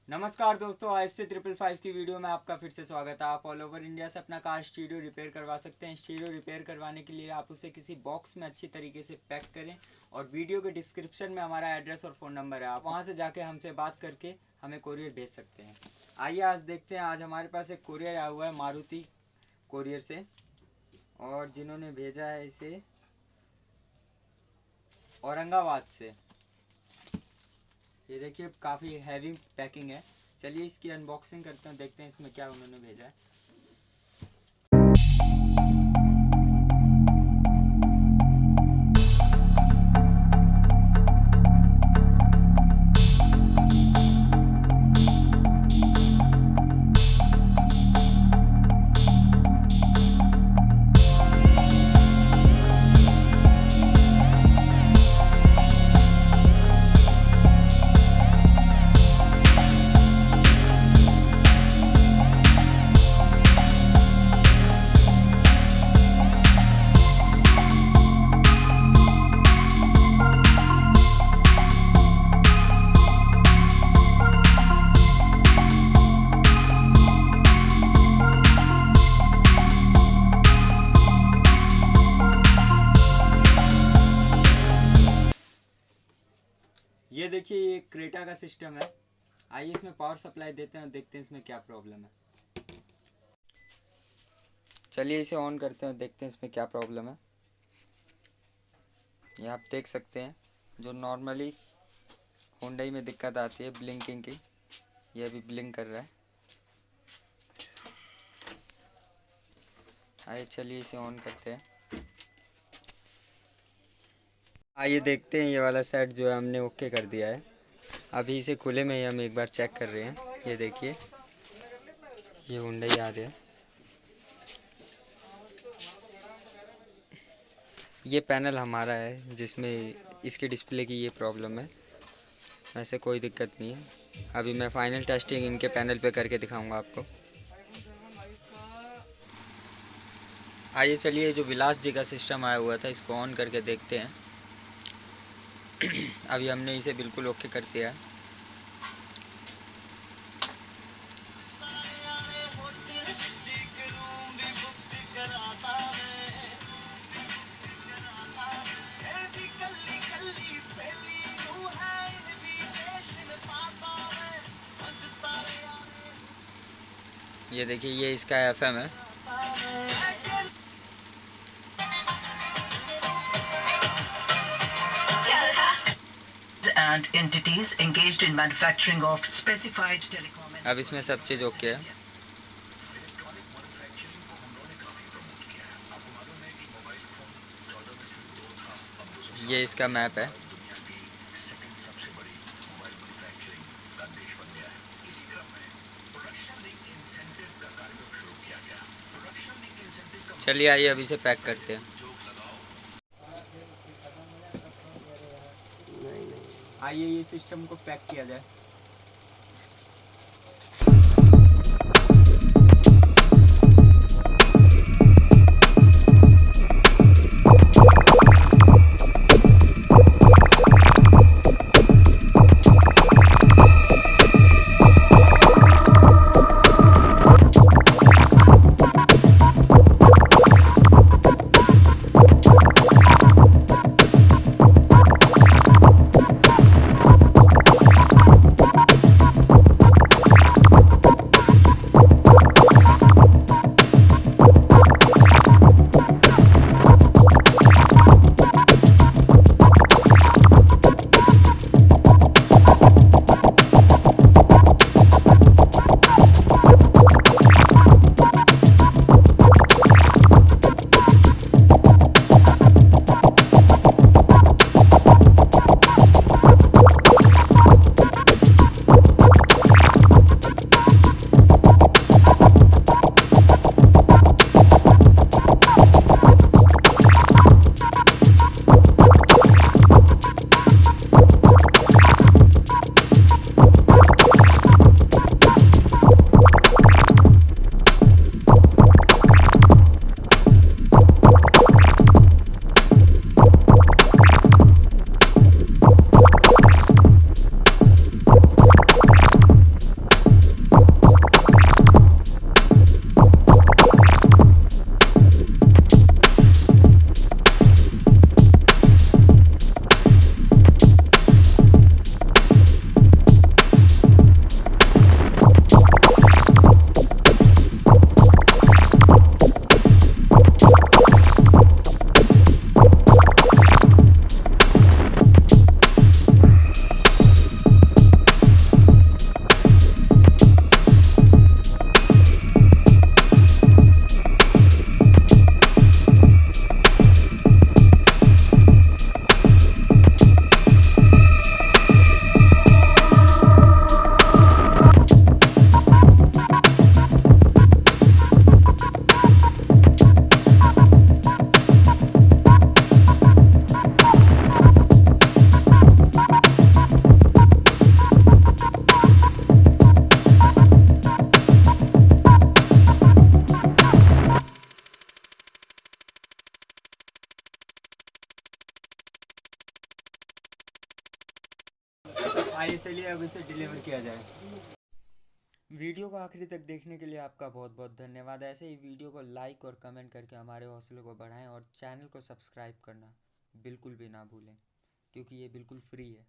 नमस्कार दोस्तों, आज से 555 की वीडियो में आपका फिर से स्वागत है। आप ऑल ओवर इंडिया से अपना कार स्टीरियो रिपेयर करवा सकते हैं। स्टीरियो रिपेयर करवाने के लिए आप उसे किसी बॉक्स में अच्छी तरीके से पैक करें और वीडियो के डिस्क्रिप्शन में हमारा एड्रेस और फ़ोन नंबर है, आप वहां से जाके हमसे बात करके हमें कोरियर भेज सकते हैं। आइए आज देखते हैं। आज हमारे पास एक कोरियर आया हुआ है मारुति कोरियर से, और जिन्होंने भेजा है इसे औरंगाबाद से। ये देखिए काफ़ी हैवी पैकिंग है। चलिए इसकी अनबॉक्सिंग करते हैं, देखते हैं इसमें क्या उन्होंने भेजा है। ये देखिए ये क्रेटा का सिस्टम है। आइए इसमें पावर सप्लाई देते हैं और देखते हैं इसमें क्या प्रॉब्लम है। चलिए इसे ऑन करते हैं और देखते हैं इसमें क्या प्रॉब्लम है। ये आप देख सकते हैं, जो नॉर्मली Hyundai में दिक्कत आती है ब्लिंकिंग की, ये अभी ब्लिंक कर रहा है। आइए चलिए इसे ऑन करते हैं। आइए देखते हैं, ये वाला सेट जो है हमने ओके कर दिया है। अभी इसे खुले में ही हम एक बार चेक कर रहे हैं। ये देखिए ये Hyundai आ रहा है। ये पैनल हमारा है जिसमें इसके डिस्प्ले की ये प्रॉब्लम है, वैसे कोई दिक्कत नहीं है। अभी मैं फाइनल टेस्टिंग इनके पैनल पे करके दिखाऊंगा आपको। आइए चलिए जो विलास जी का सिस्टम आया हुआ था इसको ऑन करके देखते हैं। अभी हमने इसे बिल्कुल ओके कर दिया है। ये देखिए ये इसका FM है। And entities engaged in manufacturing of specified telecom. अब इसमें सब चीज़ ओके है। ये इसका मैप है। चलिए आइए अभी इसे पैक करते हैं। आइए ये सिस्टम को पैक किया जाए। आइए चलिए अब इसे डिलीवर किया जाए। वीडियो को आखिरी तक देखने के लिए आपका बहुत बहुत धन्यवाद। ऐसे ही वीडियो को लाइक और कमेंट करके हमारे हौसले को बढ़ाएं और चैनल को सब्सक्राइब करना बिल्कुल भी ना भूलें, क्योंकि ये बिल्कुल फ्री है।